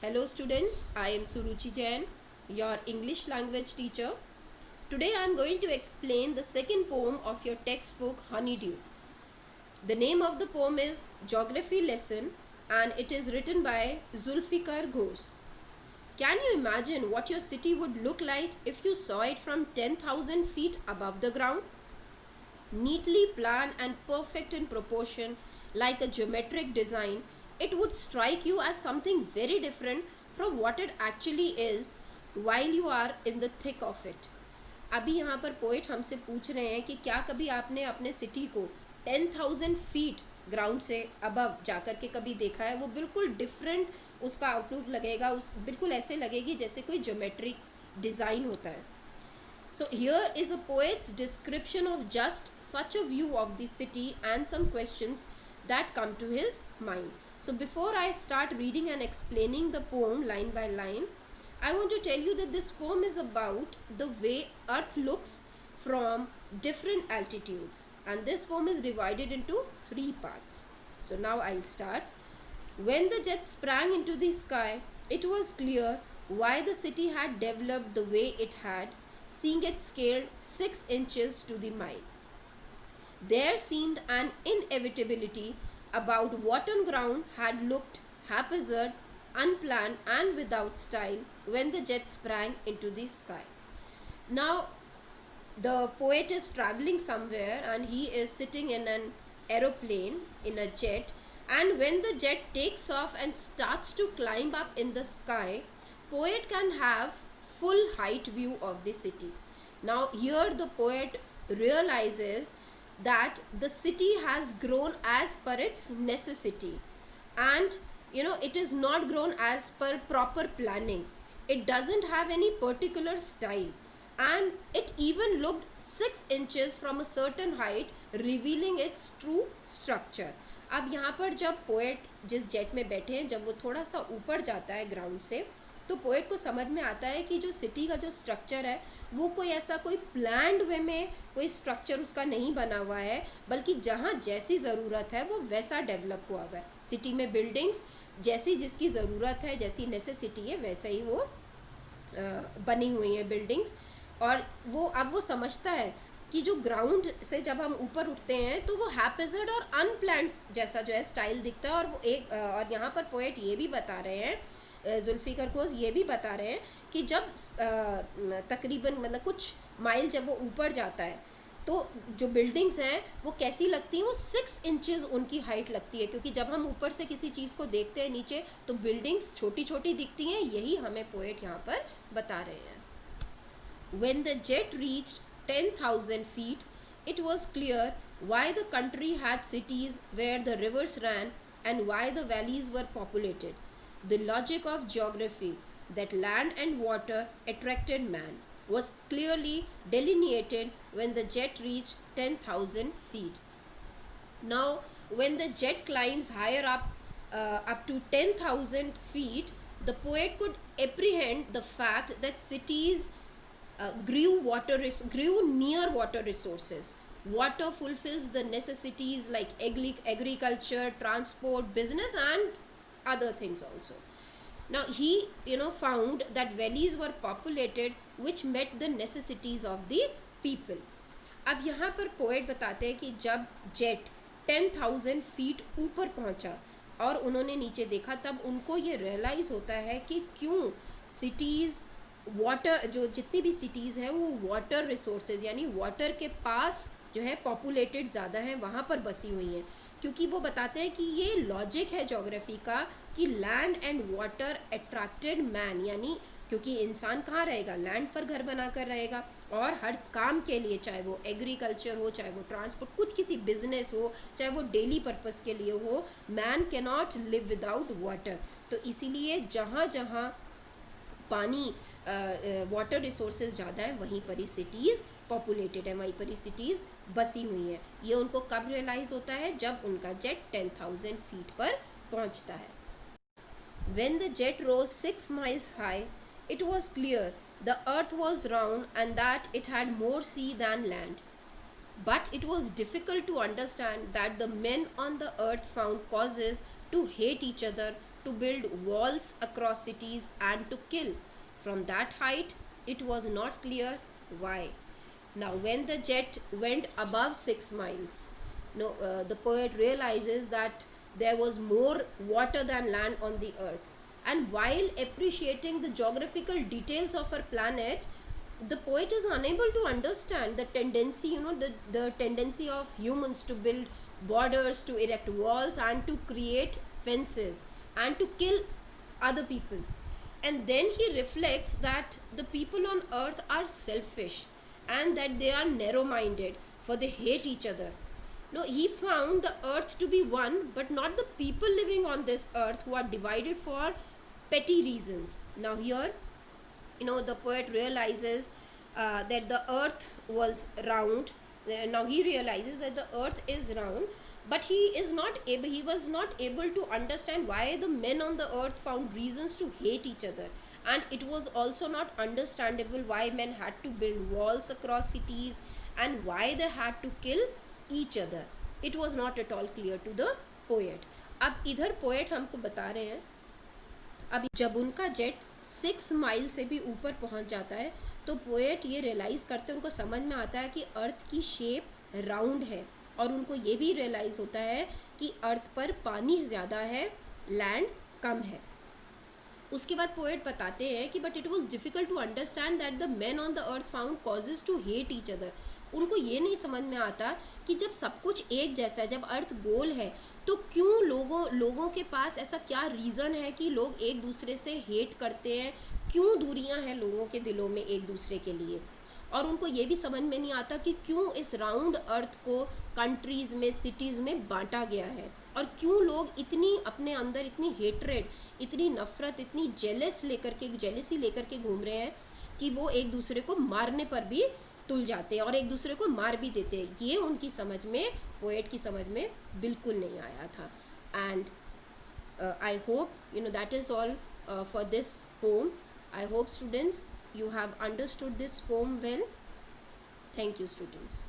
Hello students, I am Suruchi Jain, your English language teacher. Today I am going to explain the second poem of your textbook Honeydew. The name of the poem is Geography Lesson and it is written by Zulfikar Ghosh. Can you imagine what your city would look like if you saw it from 10,000 feet above the ground? Neatly planned and perfect in proportion, like a geometric design, it would strike you as something very different from what it actually is while you are in the thick of it. अभी यहाँ पर poet हमसे पूछ रहे हैं कि क्या कभी आपने अपने सिटी को 10,000 फीट ग्राउंड से अबव जाकर के कभी देखा है? वो बिल्कुल डिफरेंट उसका आउटलुक लगेगा, उस बिल्कुल ऐसे लगेगी जैसे कोई ज्योमेट्रिक डिज़ाइन होता है. So here is a poet's description of just such a view of the city and some questions that come to his mind. So before I start reading and explaining the poem line by line, I want to tell you that this poem is about the way Earth looks from different altitudes, and this poem is divided into 3 parts. So now I'll start. When the jet sprang into the sky, it was clear why the city had developed the way it had, seeing it scaled 6 inches to the mile. There seemed an inevitability about what on ground had looked haphazard, unplanned and without style when the jet sprang into the sky. Now, the poet is traveling somewhere and he is sitting in an aeroplane, in a jet, and when the jet takes off and starts to climb up in the sky, poet can have full height view of the city. Now here the poet realizes that the city has grown as per its necessity, and it is not grown as per proper planning. It doesn't have any particular style, and it even looked 6 inches from a certain height, revealing its true structure. अब यहाँ पर जब poet जिस jet में बैठे हैं, जब वो थोड़ा सा ऊपर जाता है ग्राउंड से, तो पोएट को समझ में आता है कि जो सिटी का जो स्ट्रक्चर है वो कोई ऐसा कोई प्लान्ड वे में कोई स्ट्रक्चर उसका नहीं बना हुआ है, बल्कि जहाँ जैसी ज़रूरत है वो वैसा डेवलप हुआ हुआ है. सिटी में बिल्डिंग्स जैसी जिसकी ज़रूरत है, जैसी नेसेसिटी है, वैसे ही वो बनी हुई हैं बिल्डिंग्स. और वो अब वो समझता है कि जो ग्राउंड से जब हम ऊपर उठते हैं तो वो हैपेजर्ड और अनप्लान्ड जैसा जो है स्टाइल दिखता है. और वो एक और यहाँ पर पोएट ये भी बता रहे हैं, जुल्फ़िकर घोष ये भी बता रहे हैं कि जब तकरीबन मतलब कुछ माइल जब वो ऊपर जाता है तो जो बिल्डिंग्स हैं वो कैसी लगती हैं, वो 6 इंचेस उनकी हाइट लगती है. क्योंकि जब हम ऊपर से किसी चीज़ को देखते हैं नीचे तो बिल्डिंग्स छोटी छोटी दिखती हैं. यही हमें पोएट यहाँ पर बता रहे हैं. When the jet reached 10,000 feet, it was clear why the country had cities where the rivers ran and why the valleys were populated. The logic of geography, that land and water attracted man, was clearly delineated when the jet reached 10,000 feet. Now, when the jet climbs higher up to 10,000 feet, the poet could apprehend the fact that cities grew near water resources. Water fulfills the necessities like agriculture, transport, business and other things also. Now he found that valleys were populated which met the necessities of the people. अब यहाँ पर poet बताते हैं कि जब jet 10,000 feet ऊपर पहुँचा और उन्होंने नीचे देखा, तब उनको ये रियलाइज़ होता है कि क्यों सिटीज़ वाटर, जो जितनी भी सिटीज़ हैं वो वाटर रिसोर्सेज यानी वाटर के पास जो है पॉपुलेटेड ज़्यादा हैं, वहाँ पर बसी हुई हैं. क्योंकि वो बताते हैं कि ये लॉजिक है ज्योग्राफी का कि land and water attracted man, यानी क्योंकि इंसान कहाँ रहेगा, लैंड पर घर बना कर रहेगा और हर काम के लिए, चाहे वो एग्रीकल्चर हो, चाहे वो ट्रांसपोर्ट, कुछ किसी बिजनेस हो, चाहे वो डेली पर्पस के लिए हो, man can not live without water. तो इसीलिए जहाँ जहाँ पानी वाटर रिसोर्सेज ज़्यादा है वहीं पर ही सिटीज़ पॉपुलेटेड है, वहीं पर ही सिटीज़ बसी हुई हैं. ये उनको कब रियलाइज़ होता है, जब उनका जेट 10,000 फीट पर पहुंचता है. When the jet rose 6 miles high, it was clear the earth was round and that it had more sea than land. But it was difficult to understand that the men on the earth found causes to hate each other to build walls across cities and to kill. From that height, it was not clear why. Now, when the jet went above 6 miles, the poet realizes that there was more water than land on the earth. And while appreciating the geographical details of our planet, the poet is unable to understand the tendency, the tendency of humans to build borders, to erect walls, and to create fences, and to kill other people. And then he reflects that the people on earth are selfish and that they are narrow minded, for they hate each other. No, he found the earth to be one, but not the people living on this earth, who are divided for petty reasons. Now, here, the poet realizes that the earth was round. Now he realizes that the earth is round, but he was not able to understand why the men on the earth found reasons to hate each other. And it was also not understandable why men had to build walls across cities and why they had to kill each other. It was not at all clear to the poet. अब इधर poet हमको बता रहे हैं, अब जब उनका jet 6 mile से भी ऊपर पहुंच जाता है, तो पोएट ये रियलाइज़ करते हैं, उनको समझ में आता है कि अर्थ की शेप राउंड है, और उनको ये भी रियलाइज़ होता है कि अर्थ पर पानी ज़्यादा है, लैंड कम है. उसके बाद पोएट बताते हैं कि but it was difficult to understand that the man on the earth found causes to hate each other. उनको ये नहीं समझ में आता कि जब सब कुछ एक जैसा है, जब अर्थ गोल है, तो क्यों लोगों के पास ऐसा क्या रीज़न है कि लोग एक दूसरे से हेट करते हैं, क्यों दूरियां हैं लोगों के दिलों में एक दूसरे के लिए. और उनको ये भी समझ में नहीं आता कि क्यों इस राउंड अर्थ को कंट्रीज़ में, सिटीज़ में बांटा गया है, और क्यों लोग इतनी अपने अंदर इतनी हेट्रेड, इतनी नफ़रत, इतनी जेलेसी लेकर के घूम रहे हैं कि वो एक दूसरे को मारने पर भी तुल जाते हैं और एक दूसरे को मार भी देते हैं. ये उनकी समझ में, पोएट की समझ में बिल्कुल नहीं आया था. And I hope that is all for this poem. I hope students you have understood this poem well. Thank you, students.